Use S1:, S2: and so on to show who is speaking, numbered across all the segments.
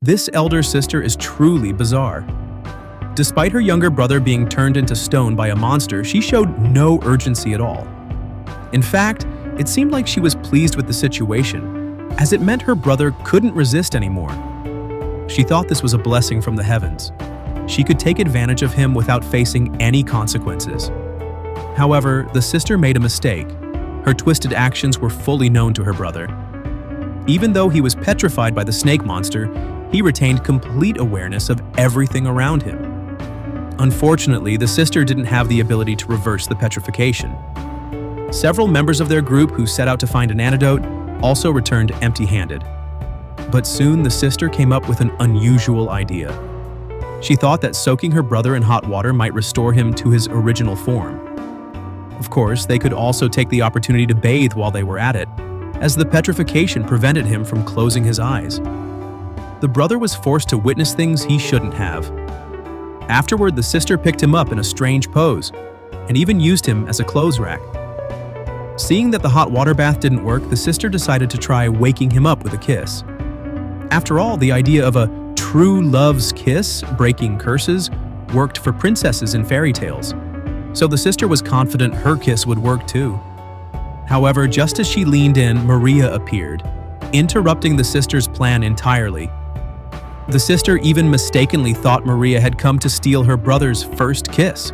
S1: This elder sister is truly bizarre. Despite her younger brother being turned into stone by a monster, she showed no urgency at all. In fact, it seemed like she was pleased with the situation, as it meant her brother couldn't resist anymore. She thought this was a blessing from the heavens. She could take advantage of him without facing any consequences. However, the sister made a mistake. Her twisted actions were fully known to her brother. Even though he was petrified by the snake monster, he retained complete awareness of everything around him. Unfortunately, the sister didn't have the ability to reverse the petrification. Several members of their group who set out to find an antidote also returned empty-handed. But soon the sister came up with an unusual idea. She thought that soaking her brother in hot water might restore him to his original form. Of course, they could also take the opportunity to bathe while they were at it, as the petrification prevented him from closing his eyes. The brother was forced to witness things he shouldn't have. Afterward, the sister picked him up in a strange pose, and even used him as a clothes rack. Seeing that the hot water bath didn't work, the sister decided to try waking him up with a kiss. After all, the idea of a true love's kiss, breaking curses, worked for princesses in fairy tales. So the sister was confident her kiss would work too. However, just as she leaned in, Maria appeared, interrupting the sister's plan entirely. The sister even mistakenly thought Maria had come to steal her brother's first kiss.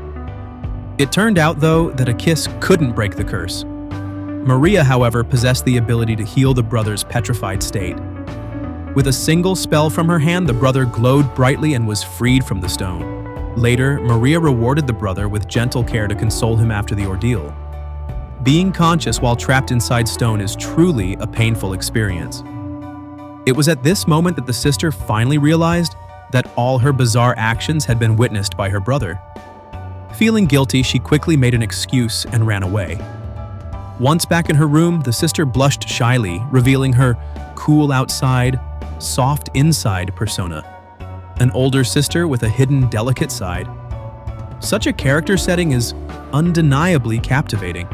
S1: It turned out, though, that a kiss couldn't break the curse. Maria, however, possessed the ability to heal the brother's petrified state. With a single spell from her hand, the brother glowed brightly and was freed from the stone. Later, Maria rewarded the brother with gentle care to console him after the ordeal. Being conscious while trapped inside stone is truly a painful experience. It was at this moment that the sister finally realized that all her bizarre actions had been witnessed by her brother. Feeling guilty, she quickly made an excuse and ran away. Once back in her room, the sister blushed shyly, revealing her cool outside, soft inside persona. An older sister with a hidden, delicate side. Such a character setting is undeniably captivating.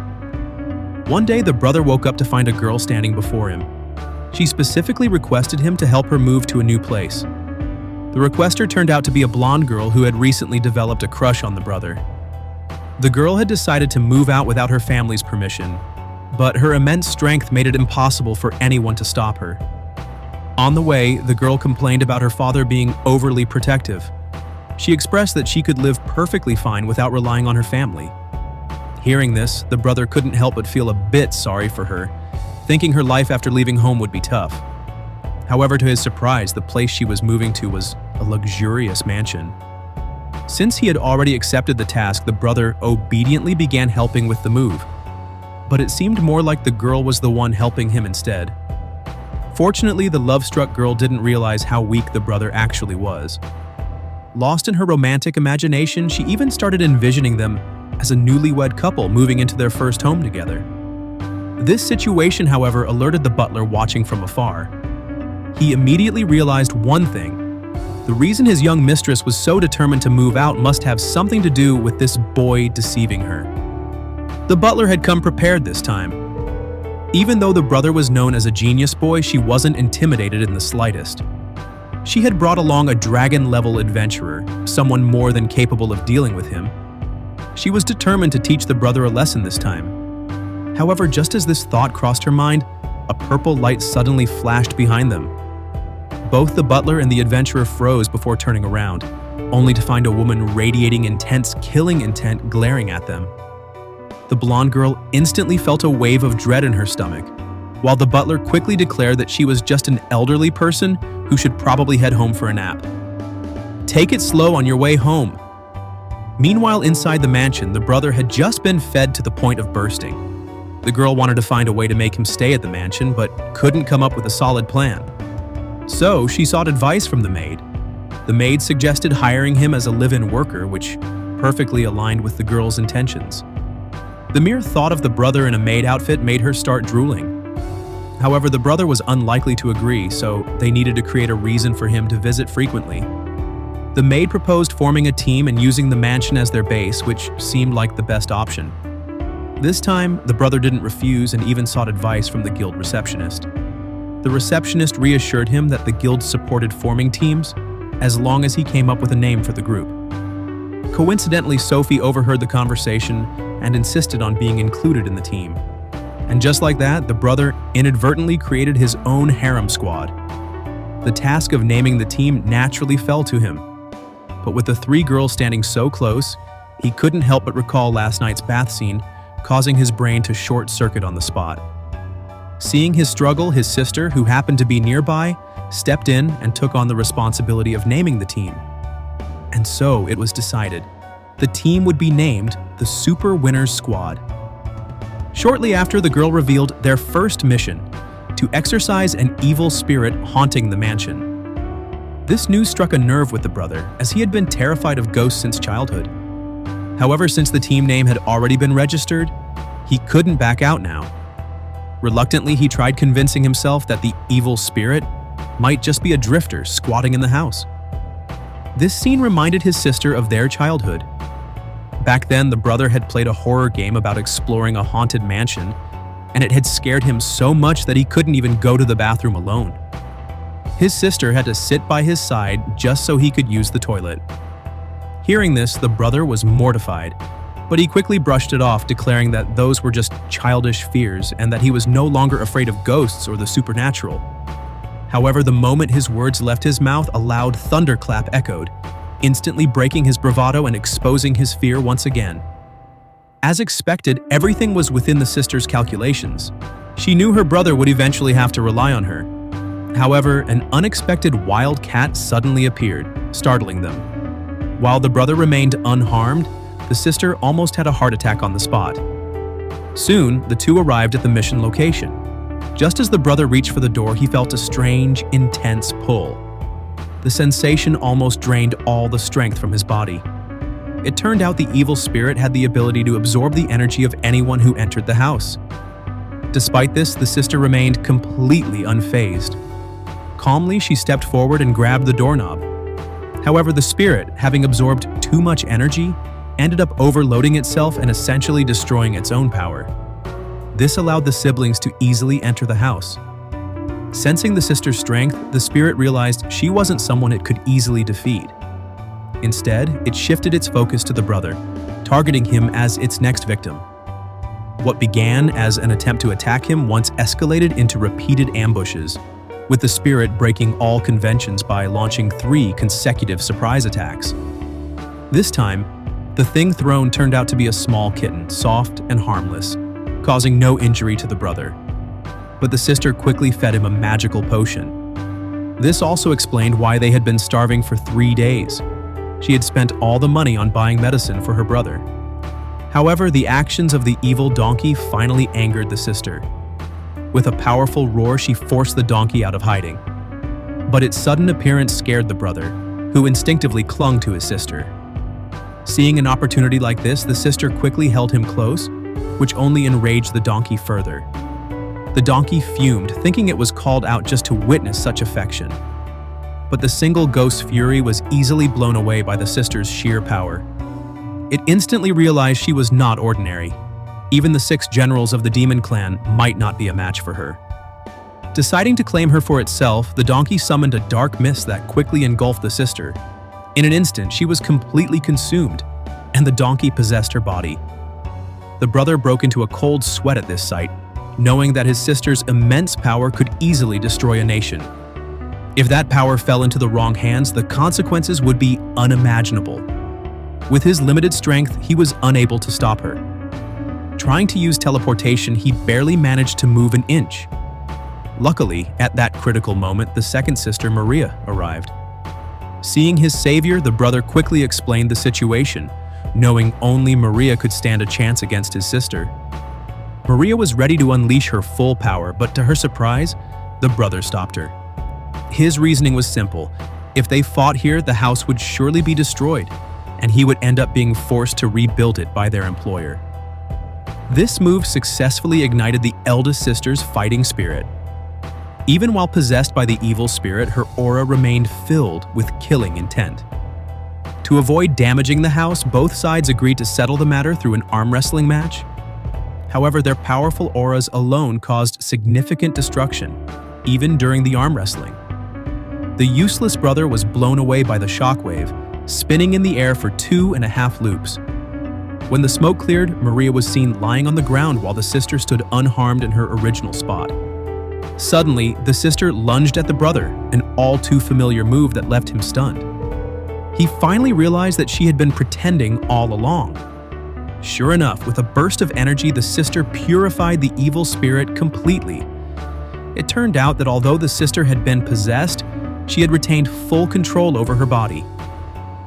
S1: One day, the brother woke up to find a girl standing before him. She specifically requested him to help her move to a new place. The requester turned out to be a blonde girl who had recently developed a crush on the brother. The girl had decided to move out without her family's permission, but her immense strength made it impossible for anyone to stop her. On the way, the girl complained about her father being overly protective. She expressed that she could live perfectly fine without relying on her family. Hearing this, the brother couldn't help but feel a bit sorry for her, thinking her life after leaving home would be tough. However, to his surprise, the place she was moving to was a luxurious mansion. Since he had already accepted the task, the brother obediently began helping with the move. But it seemed more like the girl was the one helping him instead. Fortunately, the love-struck girl didn't realize how weak the brother actually was. Lost in her romantic imagination, she even started envisioning them as a newlywed couple moving into their first home together. This situation, however, alerted the butler watching from afar. He immediately realized one thing. The reason his young mistress was so determined to move out must have something to do with this boy deceiving her. The butler had come prepared this time. Even though the brother was known as a genius boy, she wasn't intimidated in the slightest. She had brought along a dragon-level adventurer, someone more than capable of dealing with him. She was determined to teach the brother a lesson this time. However, just as this thought crossed her mind, a purple light suddenly flashed behind them. Both the butler and the adventurer froze before turning around, only to find a woman radiating intense killing intent glaring at them. The blonde girl instantly felt a wave of dread in her stomach, while the butler quickly declared that she was just an elderly person who should probably head home for a nap. Take it slow on your way home. Meanwhile, inside the mansion, the brother had just been fed to the point of bursting. The girl wanted to find a way to make him stay at the mansion, but couldn't come up with a solid plan. So she sought advice from the maid. The maid suggested hiring him as a live-in worker, which perfectly aligned with the girl's intentions. The mere thought of the brother in a maid outfit made her start drooling. However, the brother was unlikely to agree, so they needed to create a reason for him to visit frequently. The maid proposed forming a team and using the mansion as their base, which seemed like the best option. This time, the brother didn't refuse and even sought advice from the guild receptionist. The the receptionist reassured him that the guild supported forming teams as long as he came up with a name for the group. Coincidentally, Sophie overheard the conversation and insisted on being included in the team. And just like that, the brother inadvertently created his own harem squad. The task of naming the team naturally fell to him. But with the three girls standing so close, he couldn't help but recall last night's bath scene, causing his brain to short-circuit on the spot. Seeing his struggle, his sister, who happened to be nearby, stepped in and took on the responsibility of naming the team. And so it was decided. The team would be named the Super Winners Squad. Shortly after, the girl revealed their first mission, to exorcise an evil spirit haunting the mansion. This news struck a nerve with the brother, as he had been terrified of ghosts since childhood. However, since the team name had already been registered, he couldn't back out now. Reluctantly, he tried convincing himself that the evil spirit might just be a drifter squatting in the house. This scene reminded his sister of their childhood. Back then, the brother had played a horror game about exploring a haunted mansion, and it had scared him so much that he couldn't even go to the bathroom alone. His sister had to sit by his side just so he could use the toilet. Hearing this, the brother was mortified, but he quickly brushed it off, declaring that those were just childish fears and that he was no longer afraid of ghosts or the supernatural. However, the moment his words left his mouth, a loud thunderclap echoed, instantly breaking his bravado and exposing his fear once again. As expected, everything was within the sister's calculations. She knew her brother would eventually have to rely on her. However, an unexpected wild cat suddenly appeared, startling them. While the brother remained unharmed, the sister almost had a heart attack on the spot. Soon, the two arrived at the mission location. Just as the brother reached for the door, he felt a strange, intense pull. The sensation almost drained all the strength from his body. It turned out the evil spirit had the ability to absorb the energy of anyone who entered the house. Despite this, the sister remained completely unfazed. Calmly, she stepped forward and grabbed the doorknob. However, the spirit, having absorbed too much energy, ended up overloading itself and essentially destroying its own power. This allowed the siblings to easily enter the house. Sensing the sister's strength, the spirit realized she wasn't someone it could easily defeat. Instead, it shifted its focus to the brother, targeting him as its next victim. What began as an attempt to attack him once escalated into repeated ambushes, with the spirit breaking all conventions by launching 3 consecutive surprise attacks. This time, the thing thrown turned out to be a small kitten, soft and harmless, causing no injury to the brother. But the sister quickly fed him a magical potion. This also explained why they had been starving for 3 days. She had spent all the money on buying medicine for her brother. However, the actions of the evil donkey finally angered the sister. With a powerful roar, she forced the donkey out of hiding. But its sudden appearance scared the brother, who instinctively clung to his sister. Seeing an opportunity like this, the sister quickly held him close, which only enraged the donkey further. The donkey fumed, thinking it was called out just to witness such affection. But the single ghost's fury was easily blown away by the sister's sheer power. It instantly realized she was not ordinary. Even the 6 generals of the demon clan might not be a match for her. Deciding to claim her for itself, the donkey summoned a dark mist that quickly engulfed the sister. In an instant, she was completely consumed, and the donkey possessed her body. The brother broke into a cold sweat at this sight, knowing that his sister's immense power could easily destroy a nation. If that power fell into the wrong hands, the consequences would be unimaginable. With his limited strength, he was unable to stop her. Trying to use teleportation, he barely managed to move an inch. Luckily, at that critical moment, the second sister, Maria, arrived. Seeing his savior, the brother quickly explained the situation, knowing only Maria could stand a chance against his sister. Maria was ready to unleash her full power, but to her surprise, the brother stopped her. His reasoning was simple. If they fought here, the house would surely be destroyed, and he would end up being forced to rebuild it by their employer. This move successfully ignited the eldest sister's fighting spirit. Even while possessed by the evil spirit, her aura remained filled with killing intent. To avoid damaging the house, both sides agreed to settle the matter through an arm wrestling match. However, their powerful auras alone caused significant destruction, even during the arm wrestling. The useless brother was blown away by the shockwave, spinning in the air for 2.5 loops. When the smoke cleared, Maria was seen lying on the ground while the sister stood unharmed in her original spot. Suddenly, the sister lunged at the brother, an all-too-familiar move that left him stunned. He finally realized that she had been pretending all along. Sure enough, with a burst of energy, the sister purified the evil spirit completely. It turned out that although the sister had been possessed, she had retained full control over her body.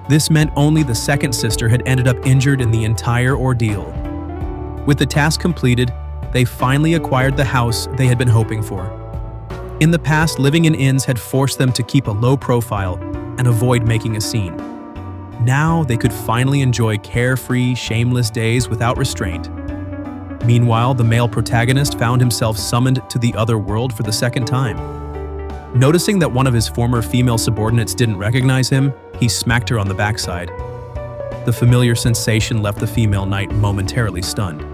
S1: This meant only the second sister had ended up injured in the entire ordeal. With the task completed, they finally acquired the house they had been hoping for. In the past, living in inns had forced them to keep a low profile and avoid making a scene. Now they could finally enjoy carefree, shameless days without restraint. Meanwhile, the male protagonist found himself summoned to the other world for the second time. Noticing that one of his former female subordinates didn't recognize him, he smacked her on the backside. The familiar sensation left the female knight momentarily stunned.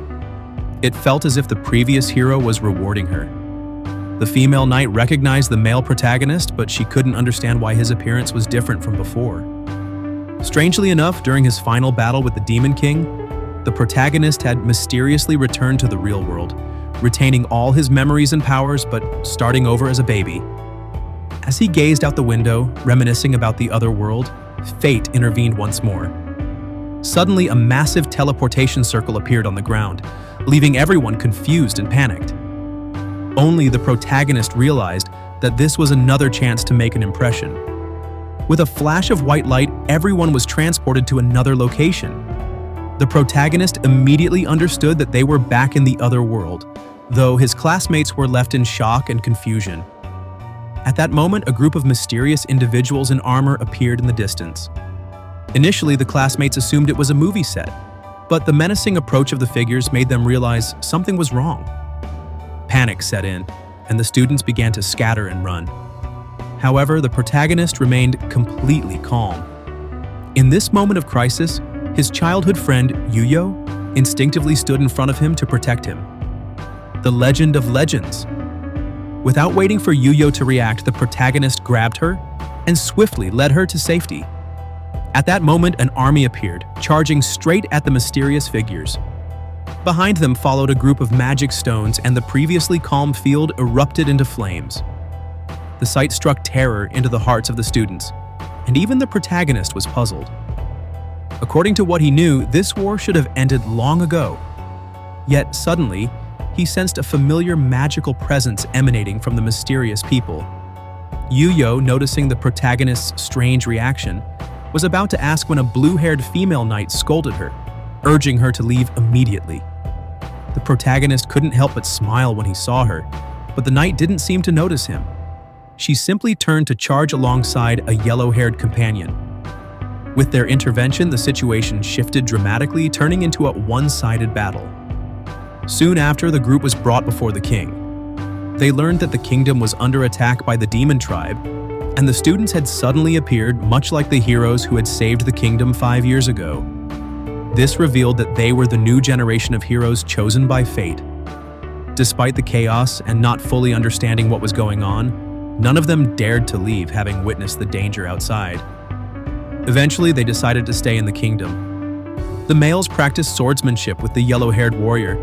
S1: It felt as if the previous hero was rewarding her. The female knight recognized the male protagonist, but she couldn't understand why his appearance was different from before. Strangely enough, during his final battle with the Demon King, the protagonist had mysteriously returned to the real world, retaining all his memories and powers, but starting over as a baby. As he gazed out the window, reminiscing about the other world, fate intervened once more. Suddenly, a massive teleportation circle appeared on the ground, leaving everyone confused and panicked. Only the protagonist realized that this was another chance to make an impression. With a flash of white light, everyone was transported to another location. The protagonist immediately understood that they were back in the other world, though his classmates were left in shock and confusion. At that moment, a group of mysterious individuals in armor appeared in the distance. Initially, the classmates assumed it was a movie set, but the menacing approach of the figures made them realize something was wrong. Panic set in, and the students began to scatter and run. However, the protagonist remained completely calm. In this moment of crisis, his childhood friend, Yuyo, instinctively stood in front of him to protect him. The legend of legends. Without waiting for Yuyo to react, the protagonist grabbed her and swiftly led her to safety. At that moment, an army appeared, charging straight at the mysterious figures. Behind them followed a group of magic stones, and the previously calm field erupted into flames. The sight struck terror into the hearts of the students, and even the protagonist was puzzled. According to what he knew, this war should have ended long ago. Yet suddenly, he sensed a familiar magical presence emanating from the mysterious people. Yuyo, noticing the protagonist's strange reaction, was about to ask when a blue-haired female knight scolded her, urging her to leave immediately. The protagonist couldn't help but smile when he saw her, but the knight didn't seem to notice him. She simply turned to charge alongside a yellow-haired companion. With their intervention, the situation shifted dramatically, turning into a one-sided battle. Soon after, the group was brought before the king. They learned that the kingdom was under attack by the demon tribe, and the students had suddenly appeared much like the heroes who had saved the kingdom 5 years ago. This revealed that they were the new generation of heroes chosen by fate. Despite the chaos and not fully understanding what was going on, none of them dared to leave, having witnessed the danger outside. Eventually, they decided to stay in the kingdom. The males practiced swordsmanship with the yellow-haired warrior,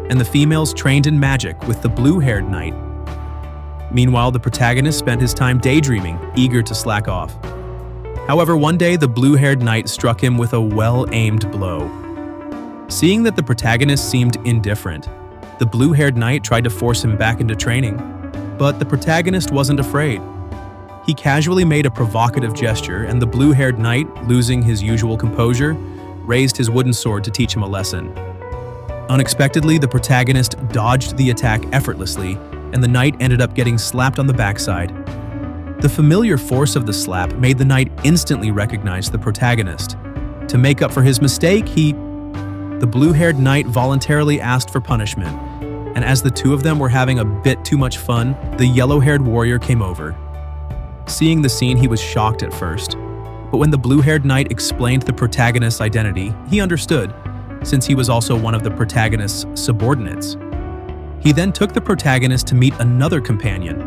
S1: and the females trained in magic with the blue-haired knight. Meanwhile, the protagonist spent his time daydreaming, eager to slack off. However, one day, the blue-haired knight struck him with a well-aimed blow. Seeing that the protagonist seemed indifferent, the blue-haired knight tried to force him back into training, but the protagonist wasn't afraid. He casually made a provocative gesture, and the blue-haired knight, losing his usual composure, raised his wooden sword to teach him a lesson. Unexpectedly, the protagonist dodged the attack effortlessly, and the knight ended up getting slapped on the backside. The familiar force of the slap made the knight instantly recognize the protagonist. To make up for his mistake, the blue-haired knight voluntarily asked for punishment, and as the two of them were having a bit too much fun, the yellow-haired warrior came over. Seeing the scene, he was shocked at first, but when the blue-haired knight explained the protagonist's identity, he understood, since he was also one of the protagonist's subordinates. He then took the protagonist to meet another companion.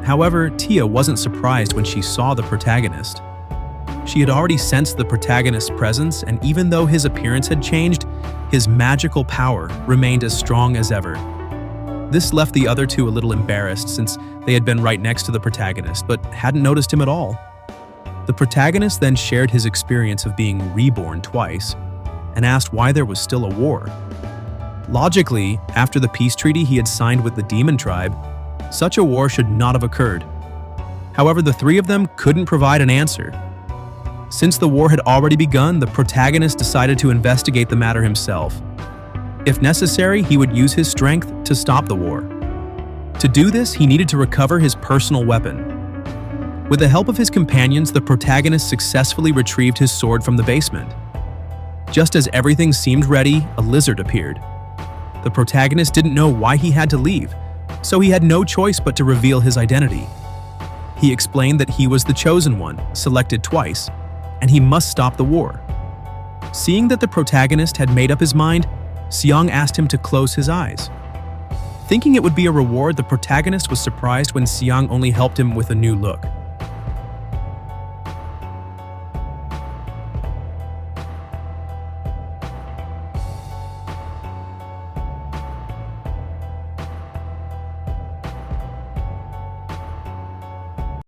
S1: However, Tia wasn't surprised when she saw the protagonist. She had already sensed the protagonist's presence, and even though his appearance had changed, his magical power remained as strong as ever. This left the other two a little embarrassed since they had been right next to the protagonist but hadn't noticed him at all. The protagonist then shared his experience of being reborn twice and asked why there was still a war. Logically, after the peace treaty he had signed with the demon tribe, such a war should not have occurred. However, the three of them couldn't provide an answer. Since the war had already begun, the protagonist decided to investigate the matter himself. If necessary, he would use his strength to stop the war. To do this, he needed to recover his personal weapon. With the help of his companions, the protagonist successfully retrieved his sword from the basement. Just as everything seemed ready, a lizard appeared. The protagonist didn't know why he had to leave, so he had no choice but to reveal his identity. He explained that he was the chosen one, selected twice, and he must stop the war. Seeing that the protagonist had made up his mind, Seong asked him to close his eyes. Thinking it would be a reward, the protagonist was surprised when Seong only helped him with a new look.